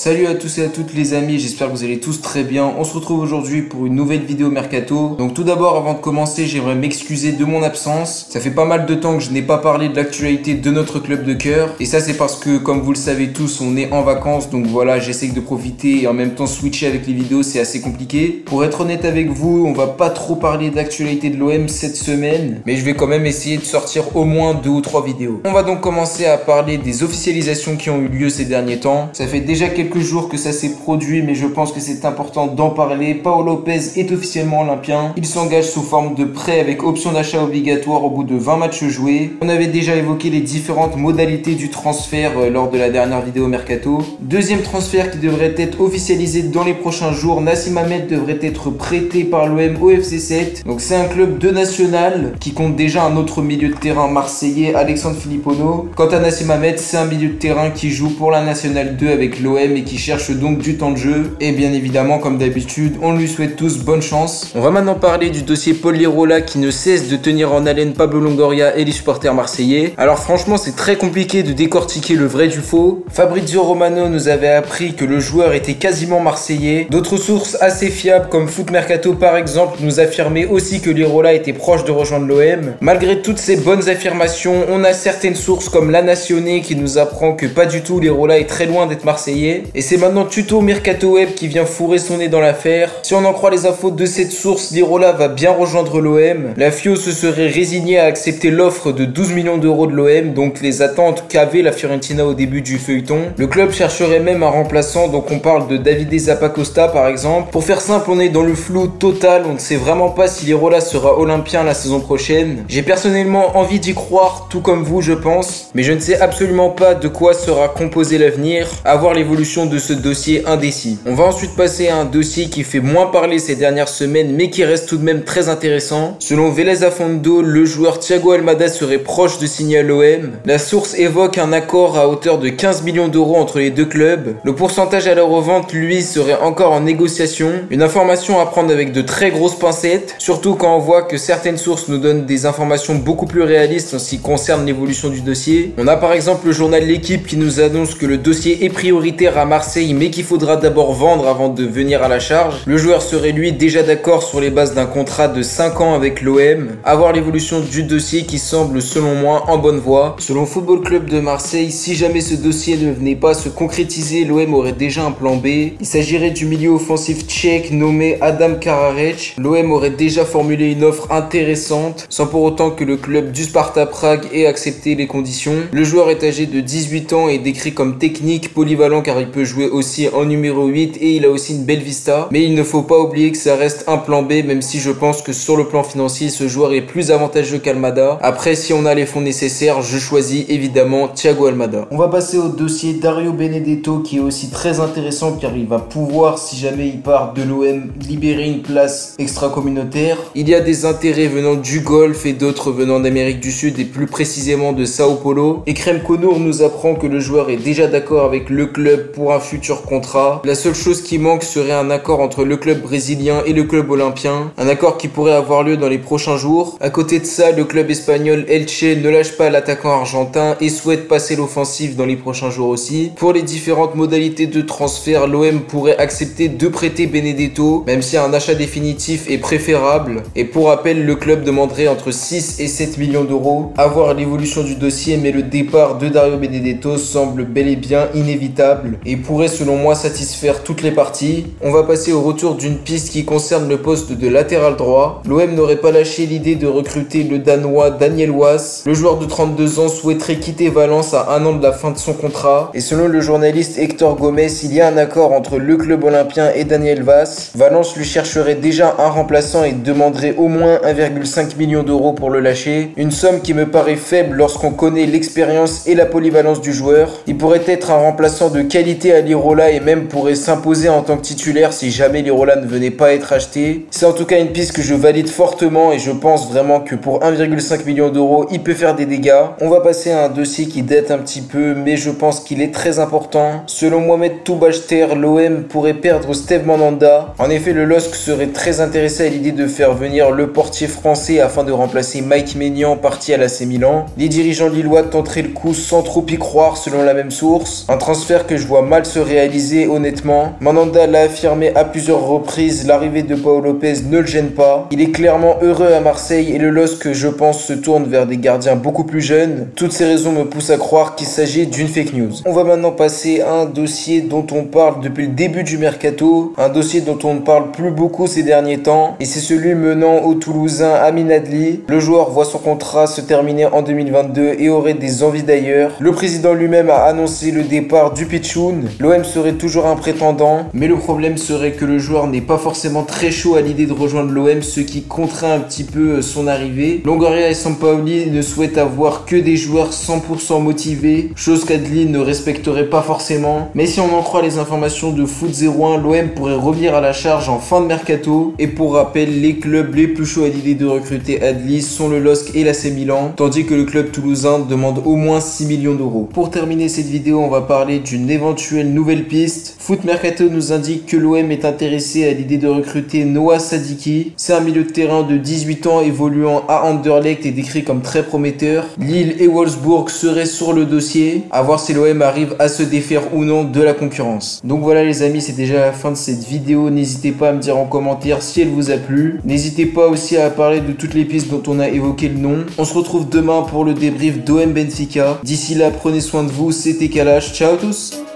Salut à tous et à toutes les amis, j'espère que vous allez tous très bien. On se retrouve aujourd'hui pour une nouvelle vidéo Mercato. Donc tout d'abord, avant de commencer, j'aimerais m'excuser de mon absence. Ça fait pas mal de temps que je n'ai pas parlé de l'actualité de notre club de cœur. Et ça c'est parce que, comme vous le savez tous, on est en vacances. Donc voilà, j'essaie de profiter et en même temps switcher avec les vidéos, c'est assez compliqué. Pour être honnête avec vous, on va pas trop parler de l'actualité de l'OM cette semaine. Mais je vais quand même essayer de sortir au moins 2 ou 3 vidéos. On va donc commencer à parler des officialisations qui ont eu lieu ces derniers temps. Ça fait déjà quelques jours que ça s'est produit, mais je pense que c'est important d'en parler. Paolo Lopez est officiellement olympien. Il s'engage sous forme de prêt avec option d'achat obligatoire au bout de 20 matchs joués. On avait déjà évoqué les différentes modalités du transfert lors de la dernière vidéo Mercato. Deuxième transfert qui devrait être officialisé dans les prochains jours. Nassim Hamed devrait être prêté par l'OM au FC 7. Donc c'est un club de national qui compte déjà un autre milieu de terrain marseillais, Alexandre Philippono. Quant à Nassim Hamed, c'est un milieu de terrain qui joue pour la Nationale 2 avec l'OM et qui cherche donc du temps de jeu. Et bien évidemment, comme d'habitude, on lui souhaite tous bonne chance. On va maintenant parler du dossier Paul Lirola qui ne cesse de tenir en haleine Pablo Longoria et les supporters marseillais. Alors franchement, c'est très compliqué de décortiquer le vrai du faux. Fabrizio Romano nous avait appris que le joueur était quasiment marseillais. D'autres sources assez fiables comme Foot Mercato par exemple nous affirmaient aussi que Lirola était proche de rejoindre l'OM. Malgré toutes ces bonnes affirmations, on a certaines sources comme La Nationale qui nous apprend que pas du tout, Lirola est très loin d'être marseillais. Et c'est maintenant Tuto Mercato Web qui vient fourrer son nez dans l'affaire. Si on en croit les infos de cette source, Lirola va bien rejoindre l'OM. La FIO se serait résignée à accepter l'offre de 12 millions d'euros de l'OM, donc les attentes qu'avait la Fiorentina au début du feuilleton. Le club chercherait même un remplaçant, donc on parle de Davide Zappacosta par exemple. Pour faire simple, on est dans le flou total, on ne sait vraiment pas si Lirola sera olympien la saison prochaine. J'ai personnellement envie d'y croire, tout comme vous je pense, mais je ne sais absolument pas de quoi sera composé l'avenir, à voir l'évolution de ce dossier indécis. On va ensuite passer à un dossier qui fait moins parler ces dernières semaines mais qui reste tout de même très intéressant. Selon Vélez Afondo, le joueur Thiago Almada serait proche de signer à l'OM. La source évoque un accord à hauteur de 15 millions d'euros entre les deux clubs. Le pourcentage à la revente, lui, serait encore en négociation. Une information à prendre avec de très grosses pincettes, surtout quand on voit que certaines sources nous donnent des informations beaucoup plus réalistes en ce qui concerne l'évolution du dossier. On a par exemple le journal L'Équipe qui nous annonce que le dossier est prioritaire à Marseille mais qu'il faudra d'abord vendre avant de venir à la charge. Le joueur serait lui déjà d'accord sur les bases d'un contrat de 5 ans avec l'OM. À voir l'évolution du dossier qui semble selon moi en bonne voie. Selon Football Club de Marseille, si jamais ce dossier ne venait pas se concrétiser, l'OM aurait déjà un plan B. Il s'agirait du milieu offensif tchèque nommé Adam Karajic. L'OM aurait déjà formulé une offre intéressante sans pour autant que le club du Sparta Prague ait accepté les conditions. Le joueur est âgé de 18 ans et décrit comme technique, polyvalent car il peut jouer aussi en numéro 8 et il a aussi une belle vista. Mais il ne faut pas oublier que ça reste un plan B, même si je pense que sur le plan financier, ce joueur est plus avantageux qu'Almada. Après, si on a les fonds nécessaires, je choisis évidemment Thiago Almada. On va passer au dossier Dario Benedetto qui est aussi très intéressant car il va pouvoir, si jamais il part de l'OM, libérer une place extra-communautaire. Il y a des intérêts venant du Golfe et d'autres venant d'Amérique du Sud et plus précisément de Sao Paulo. Et Krem Konour nous apprend que le joueur est déjà d'accord avec le club pour un futur contrat. La seule chose qui manque serait un accord entre le club brésilien et le club olympien. Un accord qui pourrait avoir lieu dans les prochains jours. À côté de ça, le club espagnol Elche ne lâche pas l'attaquant argentin et souhaite passer l'offensive dans les prochains jours aussi. Pour les différentes modalités de transfert, l'OM pourrait accepter de prêter Benedetto, même si un achat définitif est préférable. Et pour rappel, le club demanderait entre 6 et 7 millions d'euros. À voir l'évolution du dossier, mais le départ de Dario Benedetto semble bel et bien inévitable et pourrait selon moi satisfaire toutes les parties. On va passer au retour d'une piste qui concerne le poste de latéral droit. L'OM n'aurait pas lâché l'idée de recruter le Danois Daniel Wass. Le joueur de 32 ans souhaiterait quitter Valence à 1 an de la fin de son contrat. Et selon le journaliste Hector Gomez, il y a un accord entre le club olympien et Daniel Wass. Valence lui chercherait déjà un remplaçant et demanderait au moins 1,5 million d'euros pour le lâcher. Une somme qui me paraît faible lorsqu'on connaît l'expérience et la polyvalence du joueur. Il pourrait être un remplaçant de qualité à Lirola et même pourrait s'imposer en tant que titulaire si jamais Lirola ne venait pas être acheté. C'est en tout cas une piste que je valide fortement et je pense vraiment que pour 1,5 million d'euros, il peut faire des dégâts. On va passer à un dossier qui date un petit peu, mais je pense qu'il est très important. Selon Mohamed Toubachter, l'OM pourrait perdre Steve Mandanda. En effet, le LOSC serait très intéressé à l'idée de faire venir le portier français afin de remplacer Mike Maignan parti à l'AC Milan. Les dirigeants lillois tenteraient le coup sans trop y croire croire selon la même source. Un transfert que je vois mal se réaliser honnêtement. Mandanda l'a affirmé à plusieurs reprises, l'arrivée de Pau Lopez ne le gêne pas. Il est clairement heureux à Marseille et le LOSC, je pense, se tourne vers des gardiens beaucoup plus jeunes. Toutes ces raisons me poussent à croire qu'il s'agit d'une fake news. On va maintenant passer à un dossier dont on parle depuis le début du mercato, un dossier dont on ne parle plus beaucoup ces derniers temps, et c'est celui menant au Toulousain Amin Adli. Le joueur voit son contrat se terminer en 2022 et aurait des envies d'ailleurs. Le président lui-même a annoncé le départ du Pitchoun. L'OM serait toujours un prétendant, mais le problème serait que le joueur n'est pas forcément très chaud à l'idée de rejoindre l'OM, ce qui contraint un petit peu son arrivée. Longoria et Sampaoli ne souhaitent avoir que des joueurs 100% motivés, chose qu'Adli ne respecterait pas forcément. Mais si on en croit les informations de Foot 01, l'OM pourrait revenir à la charge en fin de mercato. Et pour rappel, les clubs les plus chauds à l'idée de recruter Adli sont le LOSC et l'AC Milan, tandis que le club toulousain demande au moins 6 millions d'euros. Pour terminer cette vidéo, on va parler d'une éventuelle nouvelle piste. Foot Mercato nous indique que l'OM est intéressé à l'idée de recruter Noah Sadiki. C'est un milieu de terrain de 18 ans évoluant à Anderlecht et décrit comme très prometteur. Lille et Wolfsburg seraient sur le dossier, à voir si l'OM arrive à se défaire ou non de la concurrence. Donc voilà les amis, c'est déjà la fin de cette vidéo. N'hésitez pas à me dire en commentaire si elle vous a plu. N'hésitez pas aussi à parler de toutes les pistes dont on a évoqué le nom. On se retrouve demain pour le débrief d'OM Benfica. D'ici là, prenez soin de vous, c'était Kalash. Ciao à tous.